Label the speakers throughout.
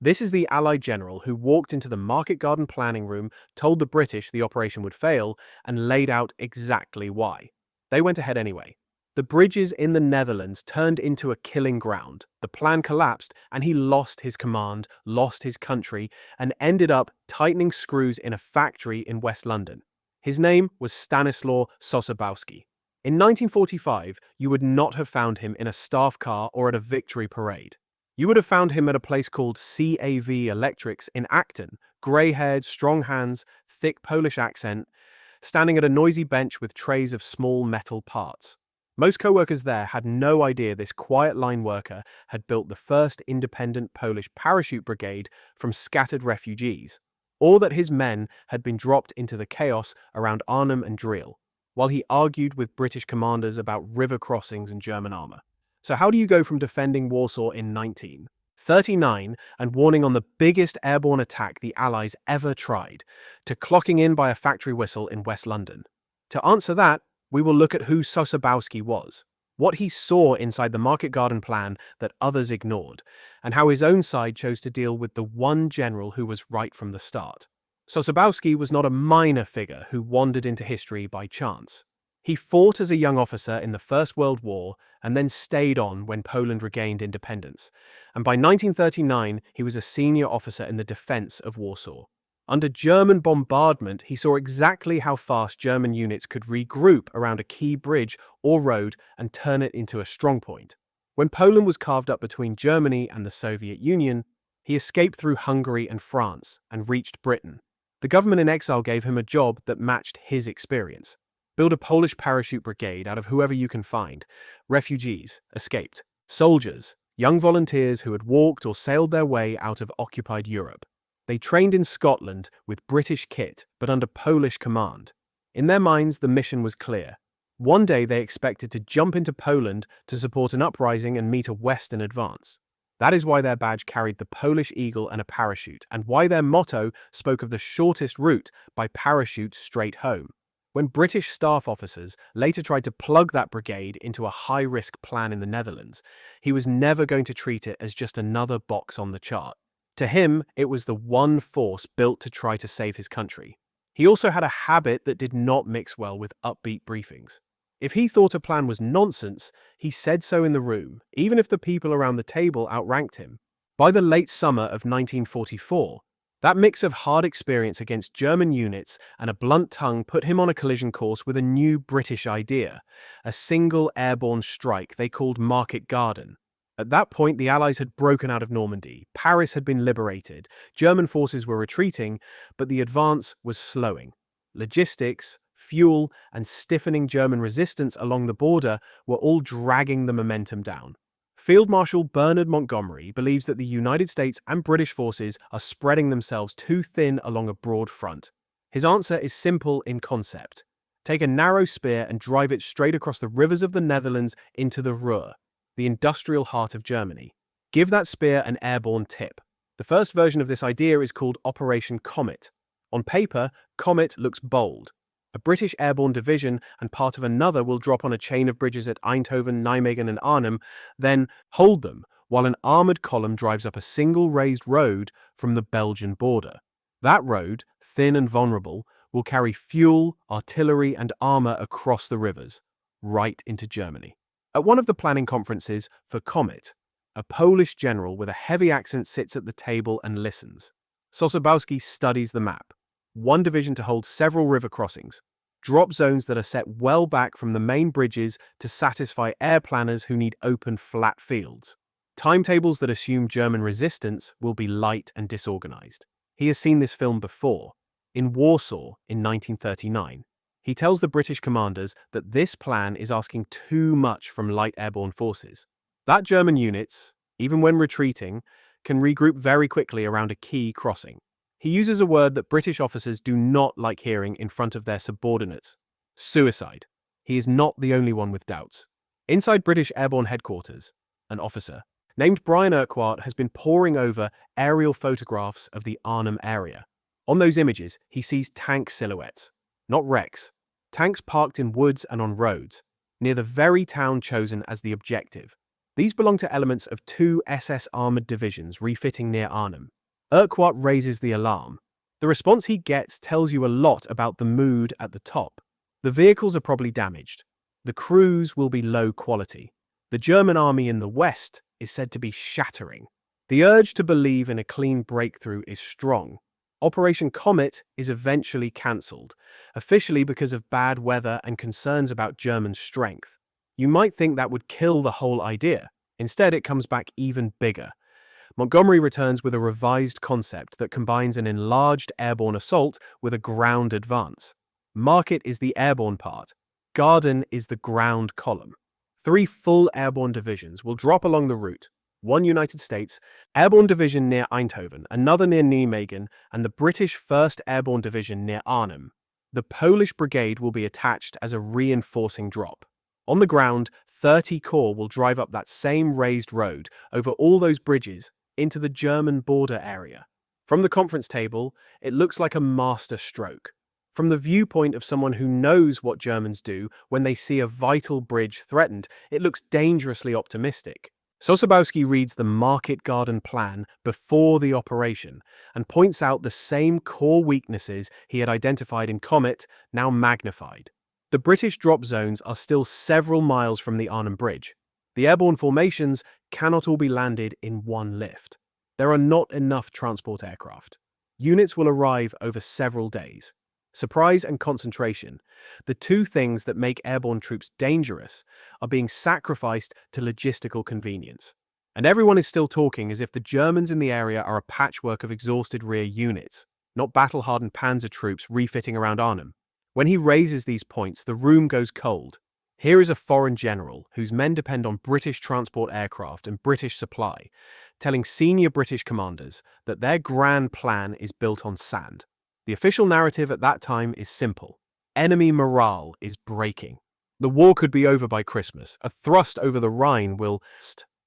Speaker 1: This is the Allied general who walked into the market garden planning room, told the British the operation would fail, and laid out exactly why. They went ahead anyway. The bridges in the Netherlands turned into a killing ground. The plan collapsed, and he lost his command, lost his country, and ended up tightening screws in a factory in West London. His name was Stanisław Sosabowski. In 1945, you would not have found him in a staff car or at a victory parade. You would have found him at a place called CAV Electrics in Acton, grey-haired, strong hands, thick Polish accent, standing at a noisy bench with trays of small metal parts. Most co-workers there had no idea this quiet line worker had built the first independent Polish parachute brigade from scattered refugees, or that his men had been dropped into the chaos around Arnhem and Driel, while he argued with British commanders about river crossings and German armor. So how do you go from defending Warsaw in 1939 and warning on the biggest airborne attack the Allies ever tried, to clocking in by a factory whistle in West London? To answer that, we will look at who Sosabowski was, what he saw inside the market garden plan that others ignored, and how his own side chose to deal with the one general who was right from the start. Sosabowski was not a minor figure who wandered into history by chance. He fought as a young officer in the First World War and then stayed on when Poland regained independence, and by 1939 he was a senior officer in the defense of Warsaw. Under German bombardment, he saw exactly how fast German units could regroup around a key bridge or road and turn it into a strongpoint. When Poland was carved up between Germany and the Soviet Union, he escaped through Hungary and France and reached Britain. The government in exile gave him a job that matched his experience. Build a Polish parachute brigade out of whoever you can find. Refugees, escaped. Soldiers, young volunteers who had walked or sailed their way out of occupied Europe. They trained in Scotland with British kit, but under Polish command. In their minds, the mission was clear. One day they expected to jump into Poland to support an uprising and meet a Western advance. That is why their badge carried the Polish eagle and a parachute, and why their motto spoke of the shortest route by parachute straight home. When British staff officers later tried to plug that brigade into a high-risk plan in the Netherlands, he was never going to treat it as just another box on the chart. To him, it was the one force built to try to save his country. He also had a habit that did not mix well with upbeat briefings. If he thought a plan was nonsense, he said so in the room, even if the people around the table outranked him. By the late summer of 1944, that mix of hard experience against German units and a blunt tongue put him on a collision course with a new British idea, a single airborne strike they called Market Garden. At that point, the Allies had broken out of Normandy, Paris had been liberated, German forces were retreating, but the advance was slowing. Logistics, fuel, and stiffening German resistance along the border were all dragging the momentum down. Field Marshal Bernard Montgomery believes that the United States and British forces are spreading themselves too thin along a broad front. His answer is simple in concept. Take a narrow spear and drive it straight across the rivers of the Netherlands into the Ruhr, the industrial heart of Germany. Give that spear an airborne tip. The first version of this idea is called Operation Comet. On paper, Comet looks bold. A British airborne division and part of another will drop on a chain of bridges at Eindhoven, Nijmegen and Arnhem, then hold them while an armoured column drives up a single raised road from the Belgian border. That road, thin and vulnerable, will carry fuel, artillery and armour across the rivers, right into Germany. At one of the planning conferences for Comet, a Polish general with a heavy accent sits at the table and listens. Sosabowski studies the map. One division to hold several river crossings, drop zones that are set well back from the main bridges to satisfy air planners who need open, flat fields. Timetables that assume German resistance will be light and disorganized. He has seen this film before. In Warsaw in 1939, he tells the British commanders that this plan is asking too much from light airborne forces. That German units, even when retreating, can regroup very quickly around a key crossing. He uses a word that British officers do not like hearing in front of their subordinates: suicide. He is not the only one with doubts. Inside British Airborne Headquarters, an officer named Brian Urquhart has been poring over aerial photographs of the Arnhem area. On those images, he sees tank silhouettes, not wrecks, tanks parked in woods and on roads, near the very town chosen as the objective. These belong to elements of two SS armored divisions refitting near Arnhem. Urquhart raises the alarm. The response he gets tells you a lot about the mood at the top. The vehicles are probably damaged. The crews will be low quality. The German army in the west is said to be shattering. The urge to believe in a clean breakthrough is strong. Operation Comet is eventually cancelled, officially because of bad weather and concerns about German strength. You might think that would kill the whole idea. Instead, it comes back even bigger. Montgomery returns with a revised concept that combines an enlarged airborne assault with a ground advance. Market is the airborne part. Garden is the ground column. 3 full airborne divisions will drop along the route. 1 United States Airborne Division near Eindhoven, another near Nijmegen, and the British 1st Airborne Division near Arnhem. The Polish Brigade will be attached as a reinforcing drop. On the ground, 30 Corps will drive up that same raised road, over all those bridges, into the German border area. From the conference table, it looks like a master stroke. From the viewpoint of someone who knows what Germans do when they see a vital bridge threatened, it looks dangerously optimistic. Sosabowski reads the Market Garden plan before the operation and points out the same core weaknesses he had identified in Comet, now magnified. The British drop zones are still several miles from the Arnhem Bridge. The airborne formations cannot all be landed in one lift. There are not enough transport aircraft. Units will arrive over several days. Surprise and concentration, the two things that make airborne troops dangerous, are being sacrificed to logistical convenience. And everyone is still talking as if the Germans in the area are a patchwork of exhausted rear units, not battle-hardened panzer troops refitting around Arnhem. When he raises these points, the room goes cold. Here is a foreign general, whose men depend on British transport aircraft and British supply, telling senior British commanders that their grand plan is built on sand. The official narrative at that time is simple. Enemy morale is breaking. The war could be over by Christmas. A thrust over the Rhine will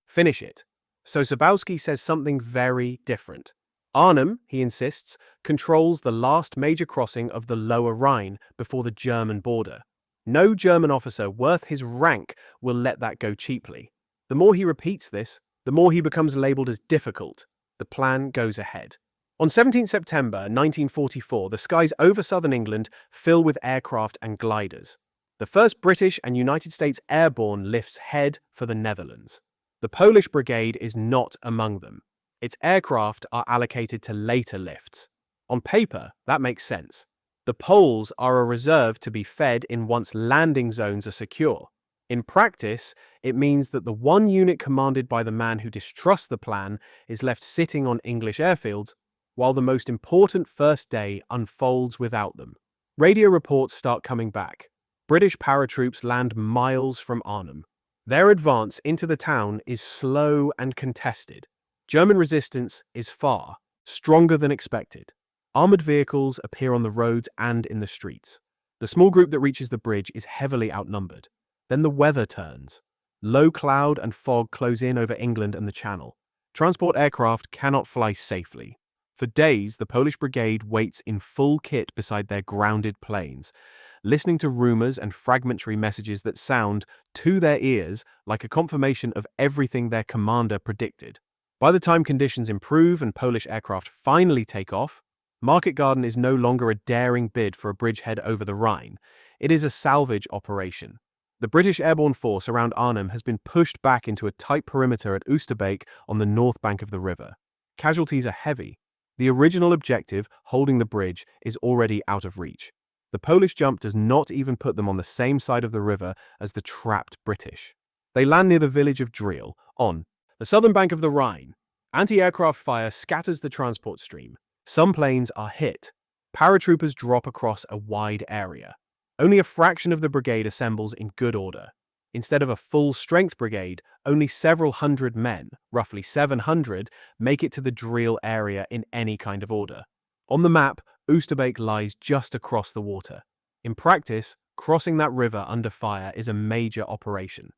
Speaker 1: finish it. Sosabowski says something very different. Arnhem, he insists, controls the last major crossing of the lower Rhine before the German border. No German officer worth his rank will let that go cheaply. The more he repeats this, the more he becomes labelled as difficult. The plan goes ahead. On 17 September 1944, the skies over southern England fill with aircraft and gliders. The 1st British and United States Airborne lifts head for the Netherlands. The Polish Brigade is not among them. Its aircraft are allocated to later lifts. On paper, that makes sense. The Poles are a reserve to be fed in once landing zones are secure. In practice, it means that the one unit commanded by the man who distrusts the plan is left sitting on English airfields, while the most important first day unfolds without them. Radio reports start coming back. British paratroops land miles from Arnhem. Their advance into the town is slow and contested. German resistance is far stronger than expected. Armoured vehicles appear on the roads and in the streets. The small group that reaches the bridge is heavily outnumbered. Then the weather turns. Low cloud and fog close in over England and the Channel. Transport aircraft cannot fly safely. For days, the Polish Brigade waits in full kit beside their grounded planes, listening to rumours and fragmentary messages that sound, to their ears, like a confirmation of everything their commander predicted. By the time conditions improve and Polish aircraft finally take off, Market Garden is no longer a daring bid for a bridgehead over the Rhine. It is a salvage operation. The British airborne force around Arnhem has been pushed back into a tight perimeter at Oosterbeek on the north bank of the river. Casualties are heavy. The original objective, holding the bridge, is already out of reach. The Polish jump does not even put them on the same side of the river as the trapped British. They land near the village of Driel, on the southern bank of the Rhine. Anti-aircraft fire scatters the transport stream. Some planes are hit. Paratroopers drop across a wide area. Only a fraction of the brigade assembles in good order. Instead of a full-strength brigade, only several hundred men, roughly 700, make it to the Driel area in any kind of order. On the map, Oosterbeek lies just across the water. In practice, crossing that river under fire is a major operation.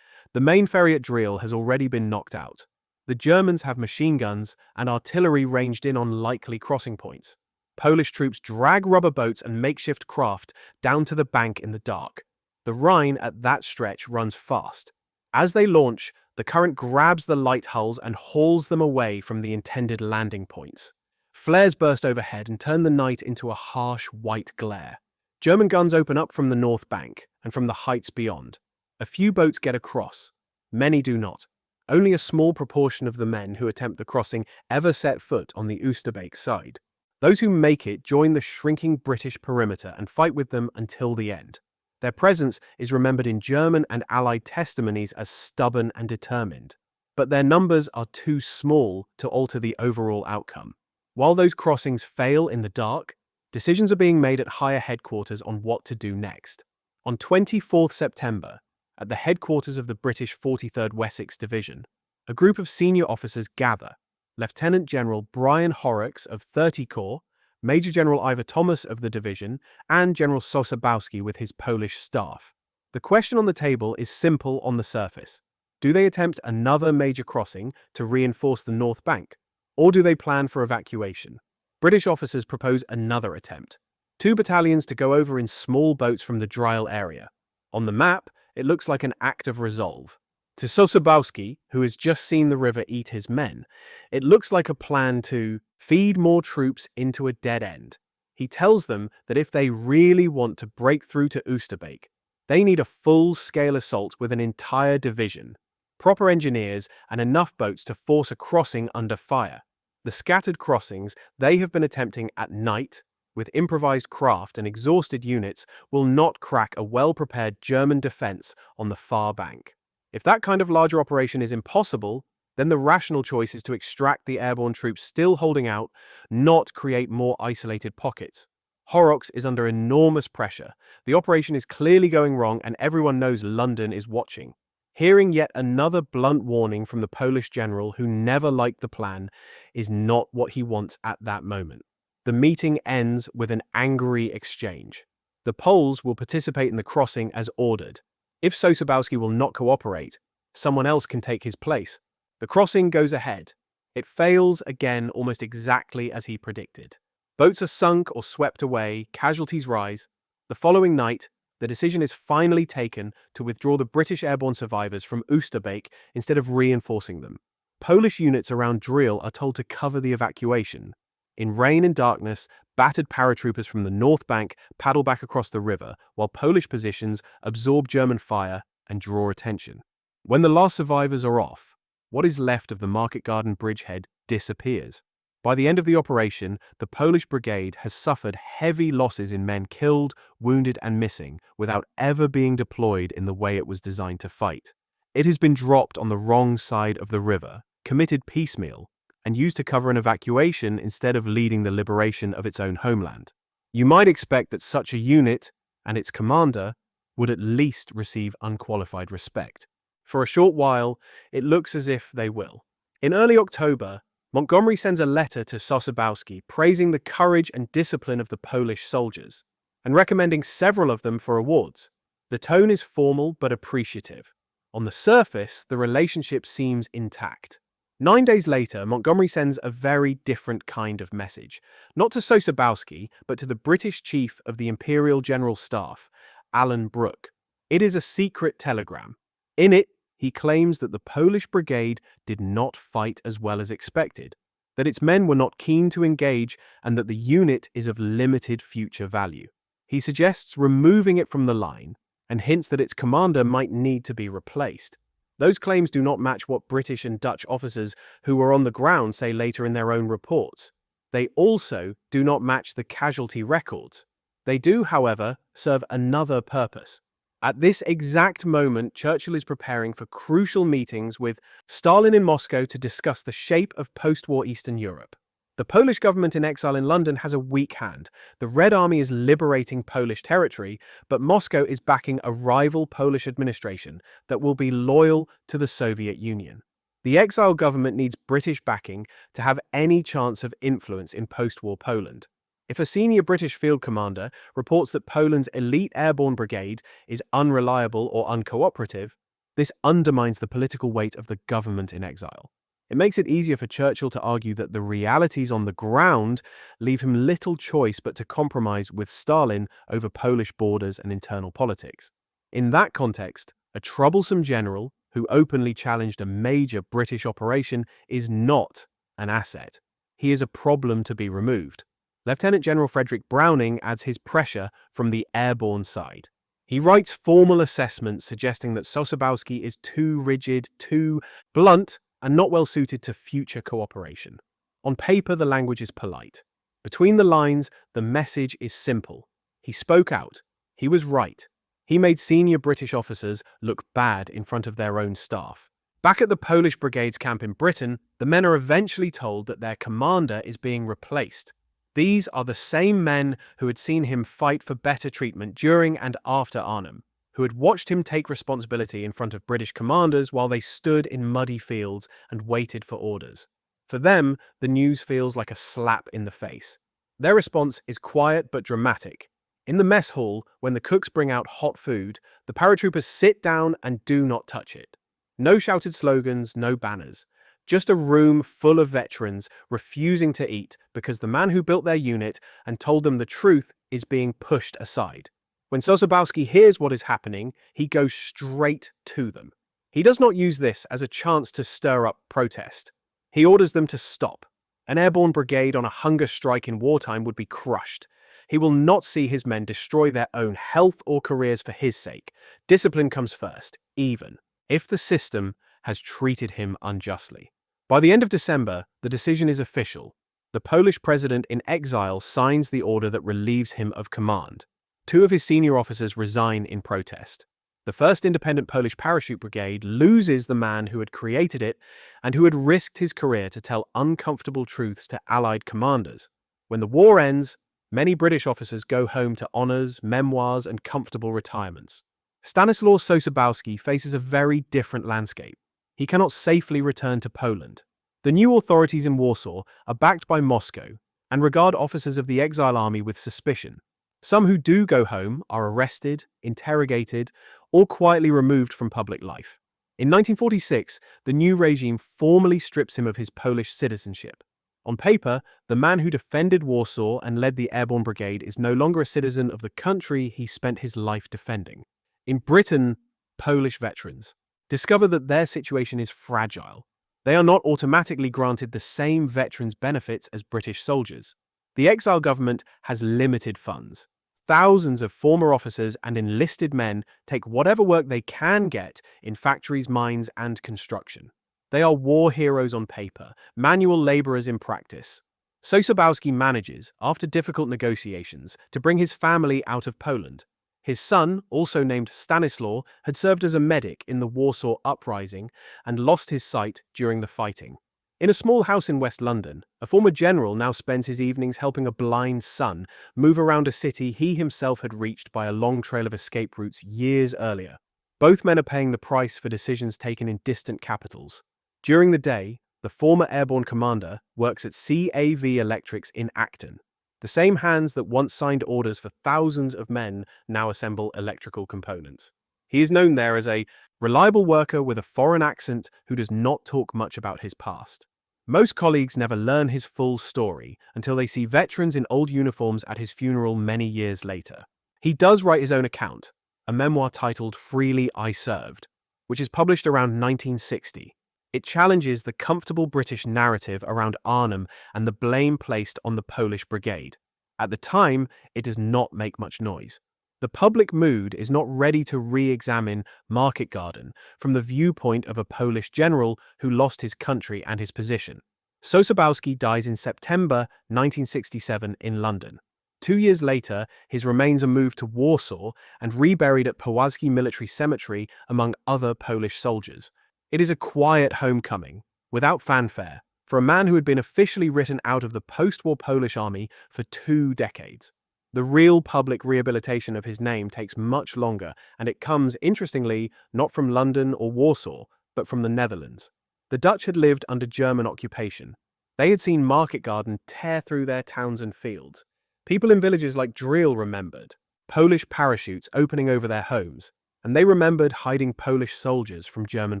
Speaker 1: The main ferry at Driel has already been knocked out. The Germans have machine guns and artillery ranged in on likely crossing points. Polish troops drag rubber boats and makeshift craft down to the bank in the dark. The Rhine at that stretch runs fast. As they launch, the current grabs the light hulls and hauls them away from the intended landing points. Flares burst overhead and turn the night into a harsh white glare. German guns open up from the north bank and from the heights beyond. A few boats get across. Many do not. Only a small proportion of the men who attempt the crossing ever set foot on the Oosterbeek side. Those who make it join the shrinking British perimeter and fight with them until the end. Their presence is remembered in German and Allied testimonies as stubborn and determined. But their numbers are too small to alter the overall outcome. While those crossings fail in the dark, decisions are being made at higher headquarters on what to do next. On 24th September, at the headquarters of the British 43rd Wessex Division, a group of senior officers gather. Lieutenant General Brian Horrocks of 30 Corps, Major General Ivor Thomas of the division, and General Sosabowski with his Polish staff. The question on the table is simple on the surface. Do they attempt another major crossing to reinforce the north bank, or do they plan for evacuation? British officers propose another attempt. 2 battalions to go over in small boats from the Dryle area. On the map, it looks like an act of resolve. To Sosabowski, who has just seen the river eat his men, it looks like a plan to feed more troops into a dead end. He tells them that if they really want to break through to Oosterbeek, they need a full-scale assault with an entire division, proper engineers, and enough boats to force a crossing under fire. The scattered crossings they have been attempting at night, with improvised craft and exhausted units, will not crack a well-prepared German defense on the far bank. If that kind of larger operation is impossible, then the rational choice is to extract the airborne troops still holding out, not create more isolated pockets. Horrocks is under enormous pressure. The operation is clearly going wrong and everyone knows London is watching. Hearing yet another blunt warning from the Polish general who never liked the plan is not what he wants at that moment. The meeting ends with an angry exchange. The Poles will participate in the crossing as ordered. If Sosabowski will not cooperate, someone else can take his place. The crossing goes ahead. It fails again almost exactly as he predicted. Boats are sunk or swept away, casualties rise. The following night, the decision is finally taken to withdraw the British airborne survivors from Oosterbeek instead of reinforcing them. Polish units around Dryle are told to cover the evacuation. In rain and darkness, battered paratroopers from the north bank paddle back across the river, while Polish positions absorb German fire and draw attention. When the last survivors are off, what is left of the Market Garden bridgehead disappears. By the end of the operation, the Polish brigade has suffered heavy losses in men killed, wounded, and missing without ever being deployed in the way it was designed to fight. It has been dropped on the wrong side of the river, committed piecemeal, and used to cover an evacuation instead of leading the liberation of its own homeland. You might expect that such a unit and its commander would at least receive unqualified respect. For a short while, it looks as if they will. In early October, Montgomery sends a letter to Sosabowski praising the courage and discipline of the Polish soldiers, and recommending several of them for awards. The tone is formal but appreciative. On the surface, the relationship seems intact. 9 days later, Montgomery sends a very different kind of message, not to Sosabowski, but to the British Chief of the Imperial General Staff, Alan Brooke. It is a secret telegram. In it, he claims that the Polish brigade did not fight as well as expected, that its men were not keen to engage, and that the unit is of limited future value. He suggests removing it from the line, and hints that its commander might need to be replaced. Those claims do not match what British and Dutch officers who were on the ground say later in their own reports. They also do not match the casualty records. They do, however, serve another purpose. At this exact moment, Churchill is preparing for crucial meetings with Stalin in Moscow to discuss the shape of post-war Eastern Europe. The Polish government in exile in London has a weak hand. The Red Army is liberating Polish territory, but Moscow is backing a rival Polish administration that will be loyal to the Soviet Union. The exile government needs British backing to have any chance of influence in post-war Poland. If a senior British field commander reports that Poland's elite airborne brigade is unreliable or uncooperative, this undermines the political weight of the government in exile. It makes it easier for Churchill to argue that the realities on the ground leave him little choice but to compromise with Stalin over Polish borders and internal politics. In that context, a troublesome general who openly challenged a major British operation, is not an asset. He is a problem to be removed. Lieutenant General Frederick Browning adds his pressure from the airborne side. He writes formal assessments suggesting that Sosabowski is too rigid, too blunt, and not well suited to future cooperation. On paper, the language is polite. Between the lines, the message is simple. He spoke out. He was right. He made senior British officers look bad in front of their own staff. Back at the Polish Brigade's camp in Britain, the men are eventually told that their commander is being replaced. These are the same men who had seen him fight for better treatment during and after Arnhem, who had watched him take responsibility in front of British commanders while they stood in muddy fields and waited for orders. For them, the news feels like a slap in the face. Their response is quiet but dramatic. In the mess hall, when the cooks bring out hot food, the paratroopers sit down and do not touch it. No shouted slogans, no banners. Just a room full of veterans refusing to eat because the man who built their unit and told them the truth is being pushed aside. When Sosabowski hears what is happening, he goes straight to them. He does not use this as a chance to stir up protest. He orders them to stop. An airborne brigade on a hunger strike in wartime would be crushed. He will not see his men destroy their own health or careers for his sake. Discipline comes first, even if the system has treated him unjustly. By the end of December, the decision is official. The Polish president in exile signs the order that relieves him of command. 2 of his senior officers resign in protest. The 1st Independent Polish Parachute Brigade loses the man who had created it and who had risked his career to tell uncomfortable truths to Allied commanders. When the war ends, many British officers go home to honours, memoirs, and comfortable retirements. Stanisław Sosabowski faces a very different landscape. He cannot safely return to Poland. The new authorities in Warsaw are backed by Moscow and regard officers of the exile army with suspicion. Some who do go home are arrested, interrogated, or quietly removed from public life. In 1946, the new regime formally strips him of his Polish citizenship. On paper, the man who defended Warsaw and led the Airborne Brigade is no longer a citizen of the country he spent his life defending. In Britain, Polish veterans discover that their situation is fragile. They are not automatically granted the same veterans' benefits as British soldiers. The exile government has limited funds. Thousands of former officers and enlisted men take whatever work they can get in factories, mines, and construction. They are war heroes on paper, manual laborers in practice. Sosabowski manages, after difficult negotiations, to bring his family out of Poland. His son, also named Stanisław, had served as a medic in the Warsaw Uprising and lost his sight during the fighting. In a small house in West London, a former general now spends his evenings helping a blind son move around a city he himself had reached by a long trail of escape routes years earlier. Both men are paying the price for decisions taken in distant capitals. During the day, the former airborne commander works at CAV Electrics in Acton. The same hands that once signed orders for thousands of men now assemble electrical components. He is known there as a reliable worker with a foreign accent who does not talk much about his past. Most colleagues never learn his full story until they see veterans in old uniforms at his funeral many years later. He does write his own account, a memoir titled Freely I Served, which is published around 1960. It challenges the comfortable British narrative around Arnhem and the blame placed on the Polish Brigade. At the time, it does not make much noise. The public mood is not ready to re-examine Market Garden from the viewpoint of a Polish general who lost his country and his position. Sosabowski dies in September 1967 in London. 2 years later, his remains are moved to Warsaw and reburied at Puławski Military Cemetery among other Polish soldiers. It is a quiet homecoming, without fanfare, for a man who had been officially written out of the post-war Polish army for 2 decades. The real public rehabilitation of his name takes much longer, and it comes, interestingly, not from London or Warsaw, but from the Netherlands. The Dutch had lived under German occupation. They had seen Market Garden tear through their towns and fields. People in villages like Driel remembered Polish parachutes opening over their homes, and they remembered hiding Polish soldiers from German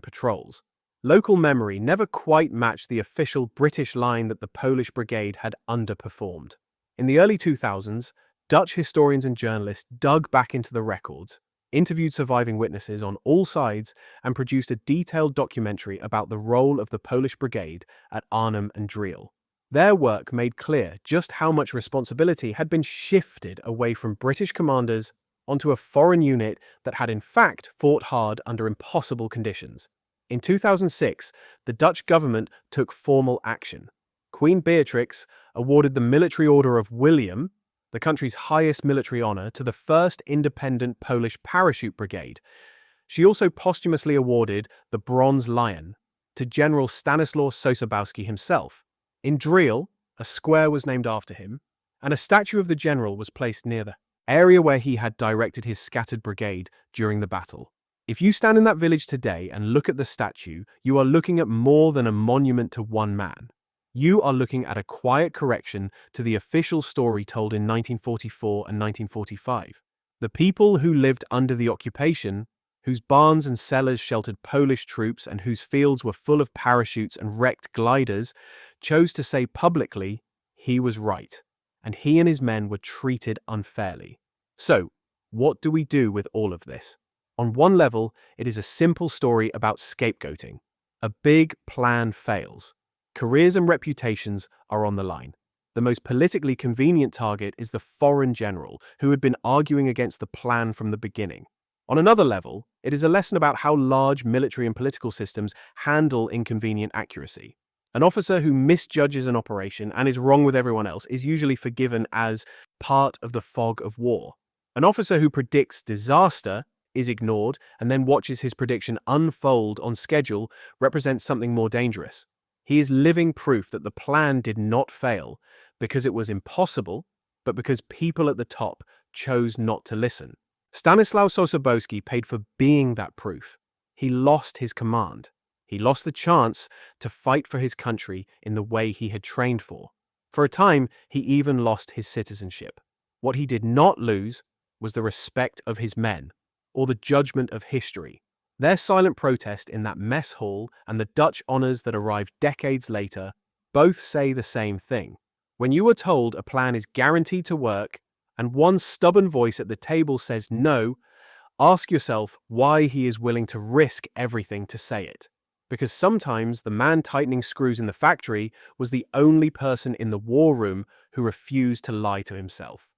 Speaker 1: patrols. Local memory never quite matched the official British line that the Polish Brigade had underperformed. In the early 2000s, Dutch historians and journalists dug back into the records. interviewed surviving witnesses on all sides, and produced a detailed documentary about the role of the Polish brigade at Arnhem and Driel. Their work made clear just how much responsibility had been shifted away from British commanders onto a foreign unit that had in fact fought hard under impossible conditions. In 2006, the Dutch government took formal action. Queen Beatrix awarded the Military Order of William, the country's highest military honor, to the first independent Polish parachute brigade. She also posthumously awarded the Bronze Lion to General Stanisław Sosabowski himself. In Driel, a square was named after him, and a statue of the general was placed near the area where he had directed his scattered brigade during the battle. If you stand in that village today and look at the statue, you are looking at more than a monument to one man. You are looking at a quiet correction to the official story told in 1944 and 1945. The people who lived under the occupation, whose barns and cellars sheltered Polish troops and whose fields were full of parachutes and wrecked gliders, chose to say publicly he was right, and he and his men were treated unfairly. So, what do we do with all of this? On one level, it is a simple story about scapegoating. A big plan fails. Careers and reputations are on the line. The most politically convenient target is the foreign general who had been arguing against the plan from the beginning. On another level, it is a lesson about how large military and political systems handle inconvenient accuracy. An officer who misjudges an operation and is wrong with everyone else is usually forgiven as part of the fog of war. An officer who predicts disaster is ignored and then watches his prediction unfold on schedule represents something more dangerous. He is living proof that the plan did not fail because it was impossible, but because people at the top chose not to listen. Stanisław Sosabowski paid for being that proof. He lost his command. He lost the chance to fight for his country in the way he had trained for. For a time, he even lost his citizenship. What he did not lose was the respect of his men, or the judgment of history. Their silent protest in that mess hall and the Dutch honors that arrived decades later both say the same thing. When you are told a plan is guaranteed to work, and one stubborn voice at the table says no, ask yourself why he is willing to risk everything to say it. Because sometimes the man tightening screws in the factory was the only person in the war room who refused to lie to himself.